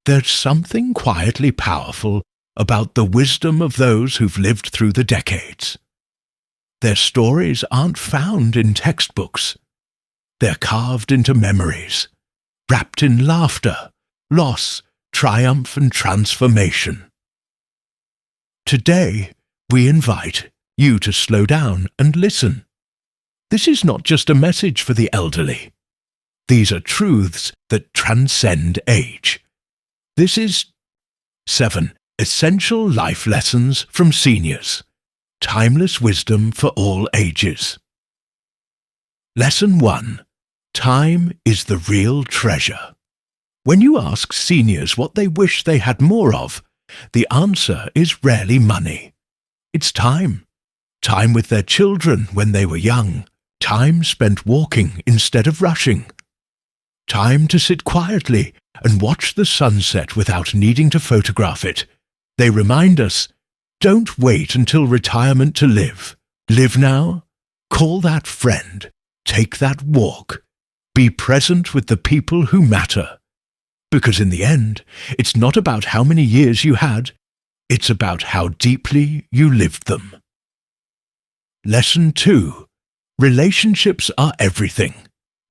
There's something quietly powerful about the wisdom of those who've lived through the decades. Their stories aren't found in textbooks. They're carved into memories, wrapped in laughter, loss, triumph, and transformation. Today, we invite you to slow down and listen. This is not just a message for the elderly. These are truths that transcend age. This is 7 Essential Life Lessons from Seniors. Timeless wisdom for all ages. Lesson 1. Time is the real treasure. When you ask seniors what they wish they had more of, the answer is rarely money. It's time. Time with their children when they were young. Time spent walking instead of rushing. Time to sit quietly and watch the sunset without needing to photograph it. They remind us, don't wait until retirement to live. Live now. Call that friend. Take that walk. Be present with the people who matter. Because in the end, it's not about how many years you had, it's about how deeply you lived them. Lesson 2. Relationships are everything.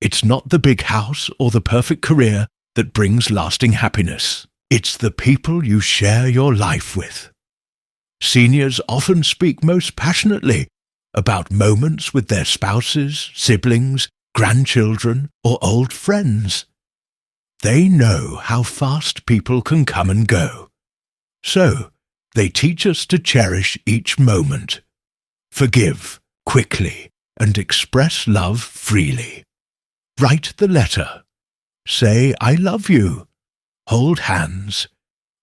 It's not the big house or the perfect career that brings lasting happiness. It's the people you share your life with. Seniors often speak most passionately about moments with their spouses, siblings, grandchildren, or old friends. They know how fast people can come and go. So, they teach us to cherish each moment, forgive quickly, and express love freely. Write the letter. Say, I love you. Hold hands,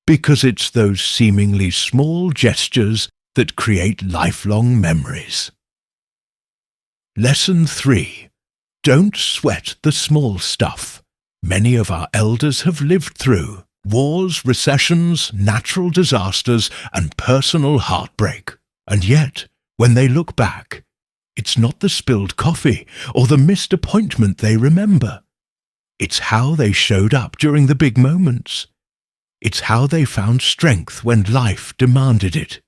because it's those seemingly small gestures that create lifelong memories. Lesson 3. Don't sweat the small stuff. Many of our elders have lived through wars, recessions, natural disasters, and personal heartbreak. And yet, when they look back, it's not the spilled coffee or the missed appointment they remember. It's how they showed up during the big moments. It's how they found strength when life demanded it.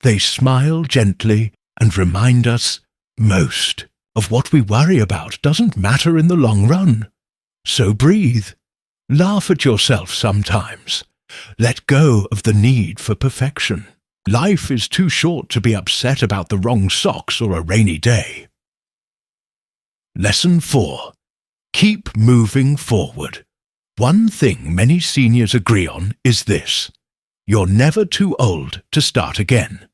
They smile gently and remind us, most of what we worry about doesn't matter in the long run. So breathe. Laugh at yourself sometimes. Let go of the need for perfection. Life is too short to be upset about the wrong socks or a rainy day. Lesson 4. Keep moving forward. One thing many seniors agree on is this: you're never too old to start again.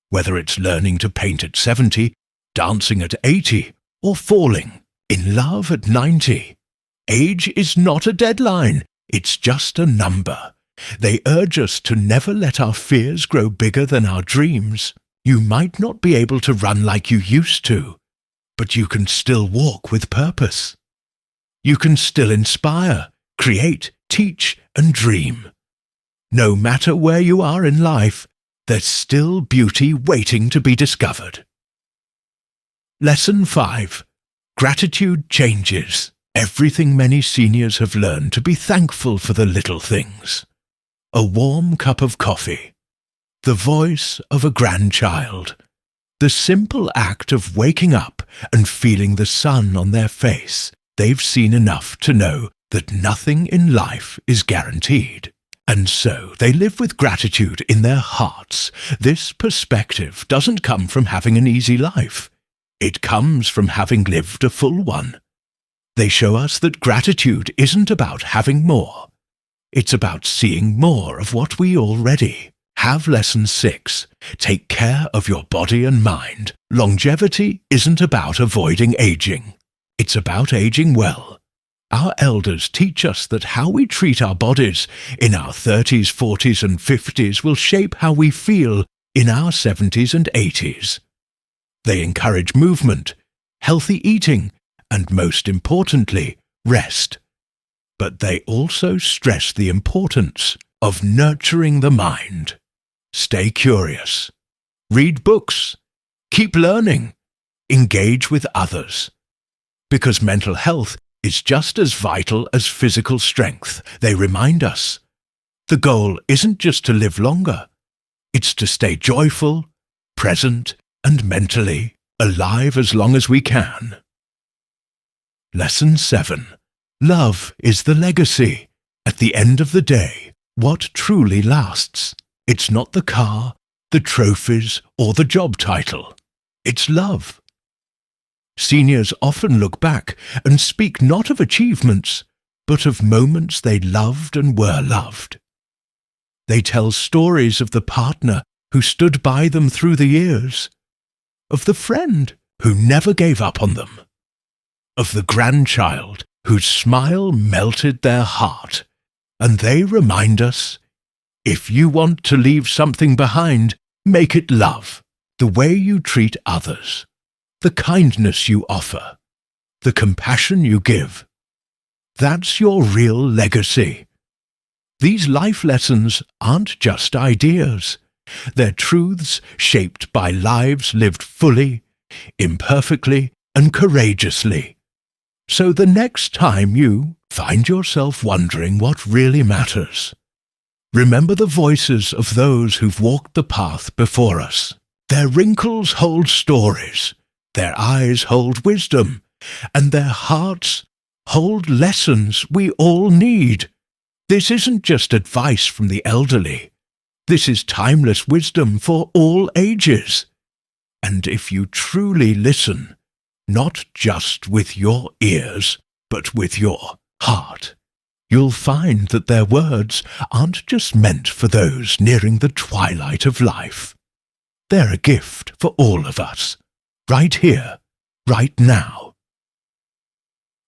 Whether it's learning to paint at 70, dancing at 80, or falling in love at 90. Age is not a deadline, it's just a number. They urge us to never let our fears grow bigger than our dreams. You might not be able to run like you used to, but you can still walk with purpose. You can still inspire, create, teach, and dream. No matter where you are in life, there's still beauty waiting to be discovered. Lesson 5. Gratitude changes everything. Many seniors have learned to be thankful for the little things. A warm cup of coffee, the voice of a grandchild, the simple act of waking up and feeling the sun on their face. They've seen enough to know that nothing in life is guaranteed. And so they live with gratitude in their hearts. This perspective doesn't come from having an easy life. It comes from having lived a full one. They show us that gratitude isn't about having more. It's about seeing more of what we already have. Lesson 6. Take care of your body and mind. Longevity isn't about avoiding aging. It's about aging well. Our elders teach us that how we treat our bodies in our 30s, 40s, and 50s will shape how we feel in our 70s and 80s. They encourage movement, healthy eating, and most importantly, rest. But they also stress the importance of nurturing the mind. Stay curious. Read books. Keep learning. Engage with others. Because mental health is just as vital as physical strength. They remind us the goal isn't just to live longer, it's to stay joyful, present, and mentally alive as long as we can. Lesson 7. Love is the legacy. At the end of the day, what truly lasts? It's not the car, the trophies, or the job title. It's love. Seniors often look back and speak not of achievements, but of moments they loved and were loved. They tell stories of the partner who stood by them through the years, of the friend who never gave up on them, of the grandchild whose smile melted their heart. And they remind us, if you want to leave something behind, make it love, the way you treat others, the kindness you offer, the compassion you give. That's your real legacy. These life lessons aren't just ideas. They're truths shaped by lives lived fully, imperfectly, and courageously. So the next time you find yourself wondering what really matters, remember the voices of those who've walked the path before us. Their wrinkles hold stories, their eyes hold wisdom, and their hearts hold lessons we all need. This isn't just advice from the elderly. This is timeless wisdom for all ages. And if you truly listen, not just with your ears, but with your heart, you'll find that their words aren't just meant for those nearing the twilight of life. They're a gift for all of us, right here, right now.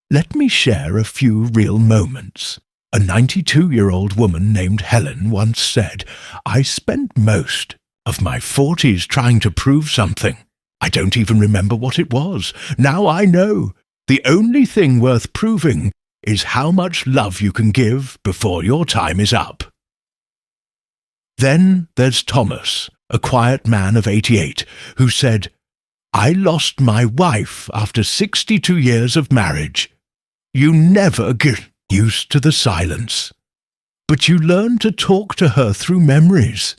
Let me share a few real moments. A 92-year-old woman named Helen once said, "I spent most of my 40s trying to prove something. I don't even remember what it was. Now I know. The only thing worth proving is how much love you can give before your time is up." Then there's Thomas, a quiet man of 88, who said, "I lost my wife after 62 years of marriage. You never get used to the silence, but you learn to talk to her through memories.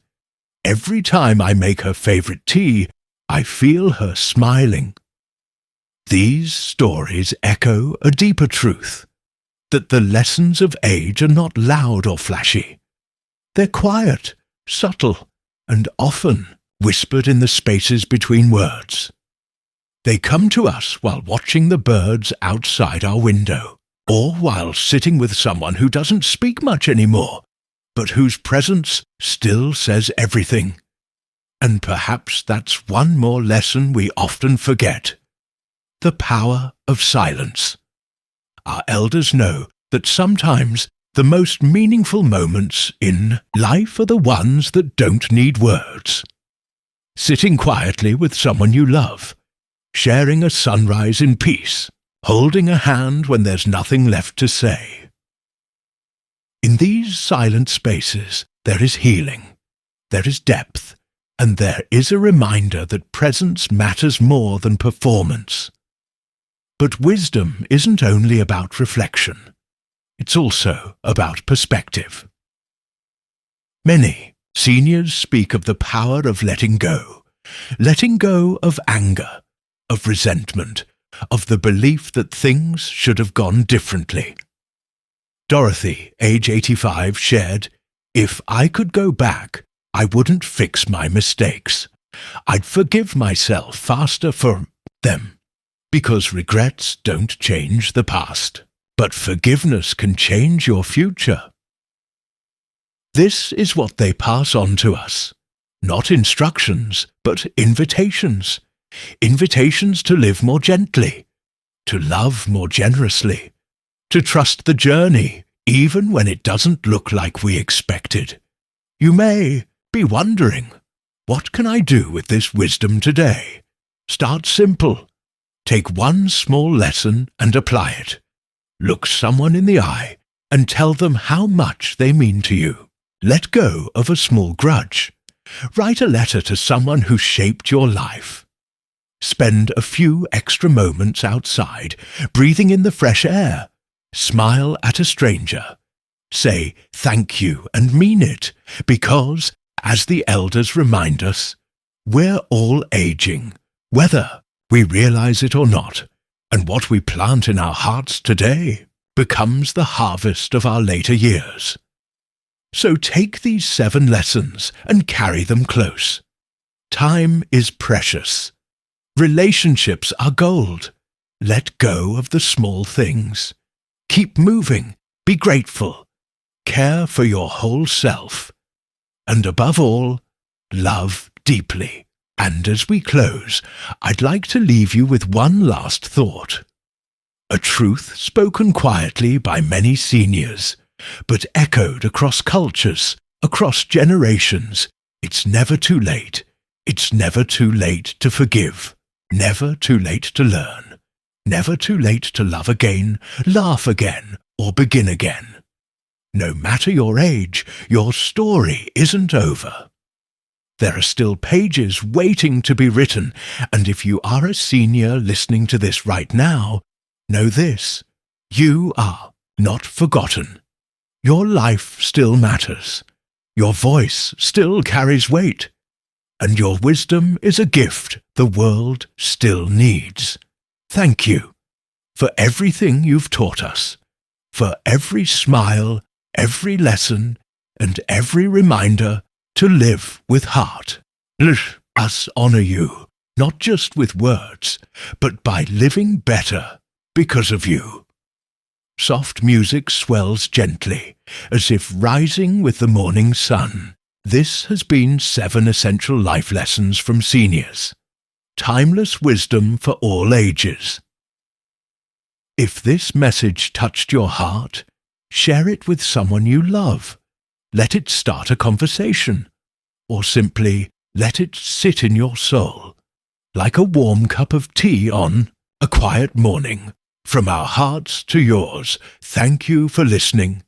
Every time I make her favorite tea, I feel her smiling." These stories echo a deeper truth, that the lessons of age are not loud or flashy. They're quiet, subtle, and often whispered in the spaces between words. They come to us while watching the birds outside our window, or while sitting with someone who doesn't speak much anymore, but whose presence still says everything. And perhaps that's one more lesson we often forget: the power of silence. Our elders know that sometimes the most meaningful moments in life are the ones that don't need words. Sitting quietly with someone you love, sharing a sunrise in peace, holding a hand when there's nothing left to say. In these silent spaces, there is healing, there is depth, and there is a reminder that presence matters more than performance. But wisdom isn't only about reflection. It's also about perspective. Many seniors speak of the power of letting go of anger, of resentment, of the belief that things should have gone differently. Dorothy, age 85, shared, "If I could go back, I wouldn't fix my mistakes. I'd forgive myself faster for them, because regrets don't change the past, but forgiveness can change your future." This is what they pass on to us. Not instructions, but invitations. Invitations to live more gently, to love more generously, to trust the journey, even when it doesn't look like we expected. You may be wondering, what can I do with this wisdom today? Start simple. Take one small lesson and apply it. Look someone in the eye and tell them how much they mean to you. Let go of a small grudge. Write a letter to someone who shaped your life. Spend a few extra moments outside, breathing in the fresh air. Smile at a stranger. Say thank you and mean it, because, as the elders remind us, we're all aging, whether we realize it or not, and what we plant in our hearts today becomes the harvest of our later years. So take these 7 lessons and carry them close. Time is precious. Relationships are gold. Let go of the small things. Keep moving. Be grateful. Care for your whole self. And above all, love deeply. And as we close, I'd like to leave you with one last thought. A truth spoken quietly by many seniors, but echoed across cultures, across generations. It's never too late. It's never too late to forgive. Never too late to learn. Never too late to love again, laugh again, or begin again. No matter your age, your story isn't over. There are still pages waiting to be written, and if you are a senior listening to this right now, know this: you are not forgotten. Your life still matters. Your voice still carries weight. And your wisdom is a gift the world still needs. Thank you for everything you've taught us, for every smile, every lesson, and every reminder to live with heart. Let us honor you, not just with words, but by living better because of you. Soft music swells gently, as if rising with the morning sun. This has been 7 essential life lessons from seniors. Timeless wisdom for all ages. If this message touched your heart, share it with someone you love. Let it start a conversation, or simply let it sit in your soul, like a warm cup of tea on a quiet morning. From our hearts to yours, thank you for listening.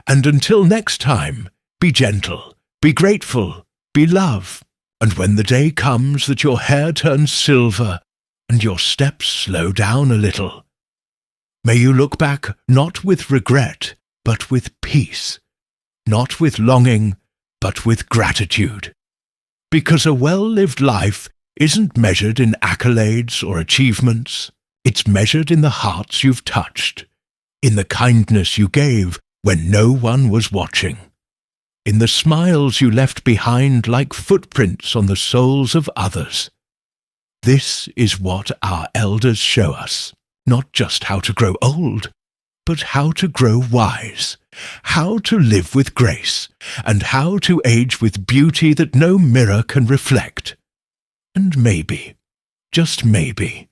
And until next time, be gentle, be grateful, be love. And when the day comes that your hair turns silver and your steps slow down a little, may you look back not with regret, but with peace, not with longing, but with gratitude. Because a well-lived life isn't measured in accolades or achievements. It's measured in the hearts you've touched, in the kindness you gave when no one was watching, in the smiles you left behind like footprints on the souls of others. This is what our elders show us, not just how to grow old, but how to grow wise, how to live with grace, and how to age with beauty that no mirror can reflect. And maybe, just maybe,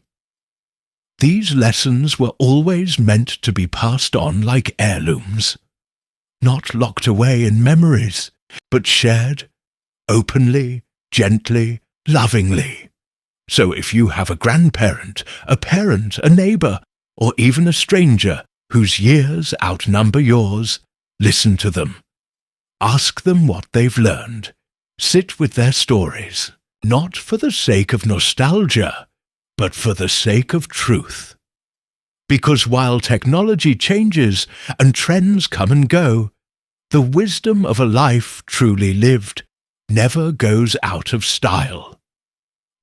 these lessons were always meant to be passed on like heirlooms, not locked away in memories, but shared openly, gently, lovingly. So if you have a grandparent, a parent, a neighbor, or even a stranger whose years outnumber yours, listen to them. Ask them what they've learned. Sit with their stories, not for the sake of nostalgia, but for the sake of truth. Because while technology changes and trends come and go, the wisdom of a life truly lived never goes out of style.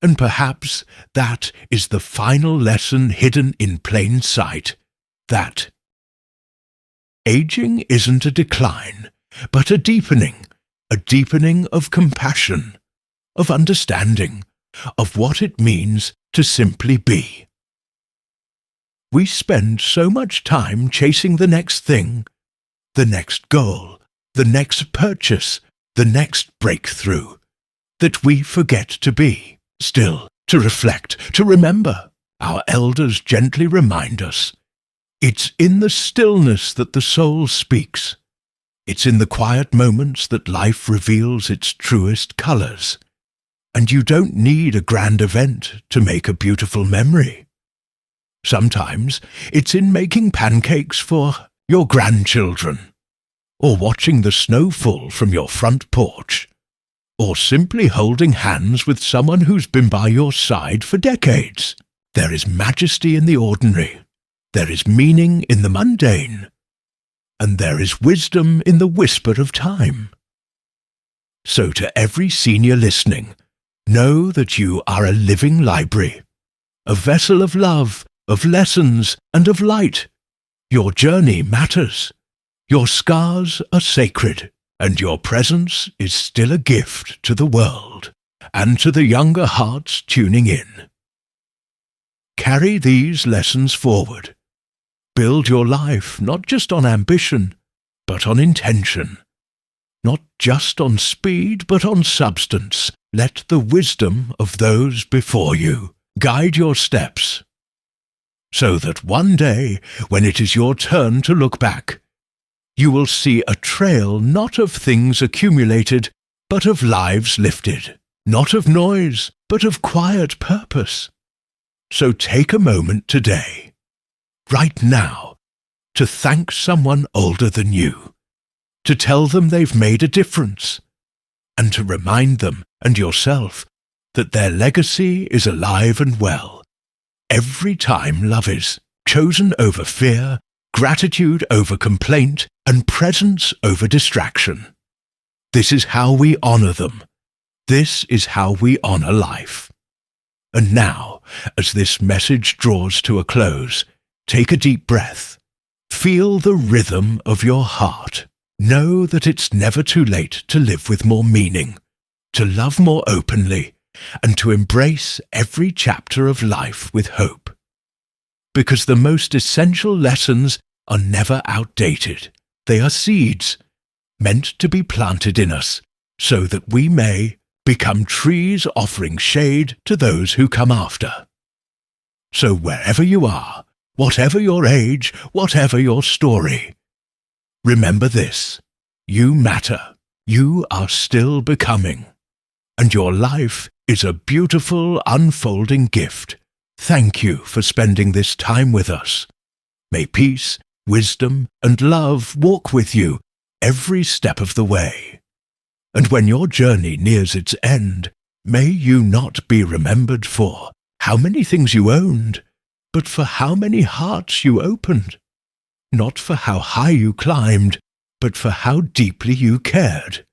And perhaps that is the final lesson hidden in plain sight, that aging isn't a decline, but a deepening of compassion, of understanding, of what it means to simply be. We spend so much time chasing the next thing, the next goal, the next purchase, the next breakthrough, that we forget to be still, to reflect, to remember. Our elders gently remind us, it's in the stillness that the soul speaks. It's in the quiet moments that life reveals its truest colors. And you don't need a grand event to make a beautiful memory. Sometimes it's in making pancakes for your grandchildren, or watching the snow fall from your front porch. or simply holding hands with someone who's been by your side for decades. There is majesty in the ordinary, there is meaning in the mundane, and there is wisdom in the whisper of time. So to every senior listening, know that you are a living library, a vessel of love, of lessons, and of light. Your journey matters. Your scars are sacred, and your presence is still a gift to the world and to the younger hearts tuning in. Carry these lessons forward. Build your life not just on ambition, but on intention. Not just on speed, but on substance. Let the wisdom of those before you guide your steps, so that one day, when it is your turn to look back, you will see a trail not of things accumulated, but of lives lifted, not of noise, but of quiet purpose. So take a moment today, right now, to thank someone older than you, to tell them they've made a difference, and to remind them and yourself that their legacy is alive and well. Every time love is chosen over fear, gratitude over complaint, and presence over distraction. This is how we honor them. This is how we honor life. And now, as this message draws to a close, take a deep breath. Feel the rhythm of your heart. Know that it's never too late to live with more meaning, to love more openly, and to embrace every chapter of life with hope. Because the most essential lessons are never outdated. They are seeds, meant to be planted in us, so that we may become trees offering shade to those who come after. So wherever you are, whatever your age, whatever your story, remember this: you matter. You are still becoming. And your life is a beautiful, unfolding gift. Thank you for spending this time with us. May peace, wisdom, and love walk with you every step of the way. And when your journey nears its end, may you not be remembered for how many things you owned, but for how many hearts you opened. Not for how high you climbed, but for how deeply you cared.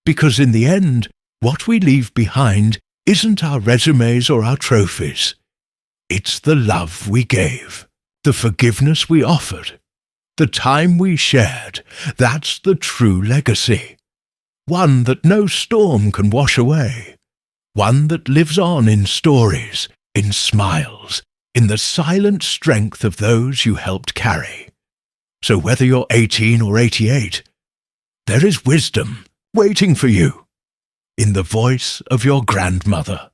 Because in the end, what we leave behind isn't our resumes or our trophies. It's the love we gave, the forgiveness we offered, the time we shared. That's the true legacy. One that no storm can wash away. One that lives on in stories, in smiles, in the silent strength of those you helped carry. So whether you're 18 or 88, there is wisdom waiting for you. In the voice of your grandmother,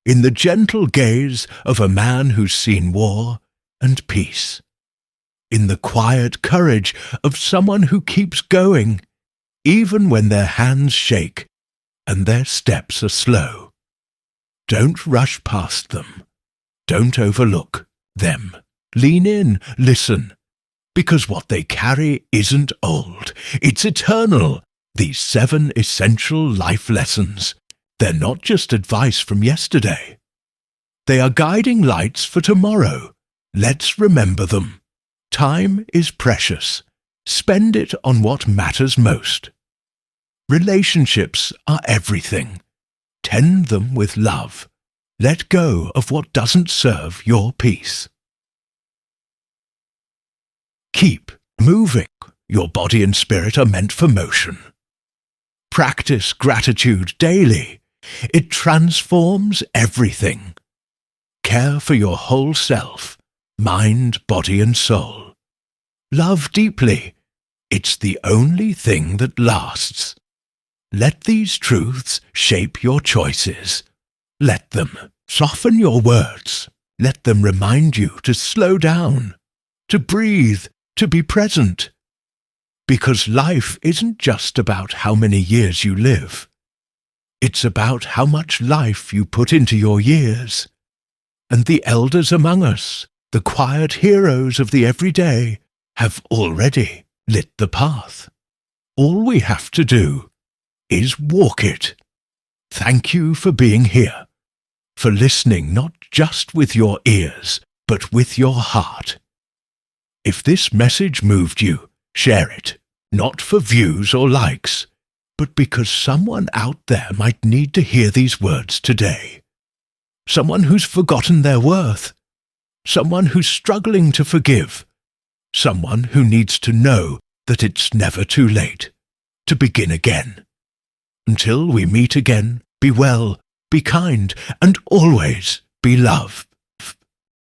in the gentle gaze of a man who's seen war and peace, in the quiet courage of someone who keeps going, even when their hands shake and their steps are slow. Don't rush past them. Don't overlook them. Lean in, listen, because what they carry isn't old, it's eternal. These 7 essential life lessons, they're not just advice from yesterday. They are guiding lights for tomorrow. Let's remember them. Time is precious. Spend it on what matters most. Relationships are everything. Tend them with love. Let go of what doesn't serve your peace. Keep moving. Your body and spirit are meant for motion. Practice gratitude daily. It transforms everything. Care for your whole self, mind, body, and soul. Love deeply. It's the only thing that lasts. Let these truths shape your choices. Let them soften your words. Let them remind you to slow down, to breathe, to be present. Because life isn't just about how many years you live. It's about how much life you put into your years. And the elders among us, the quiet heroes of the everyday, have already lit the path. All we have to do is walk it. Thank you for being here, for listening not just with your ears, but with your heart. If this message moved you, share it, not for views or likes, but because someone out there might need to hear these words today. Someone who's forgotten their worth. Someone who's struggling to forgive. Someone who needs to know that it's never too late to begin again. Until we meet again, be well, be kind, and always be love.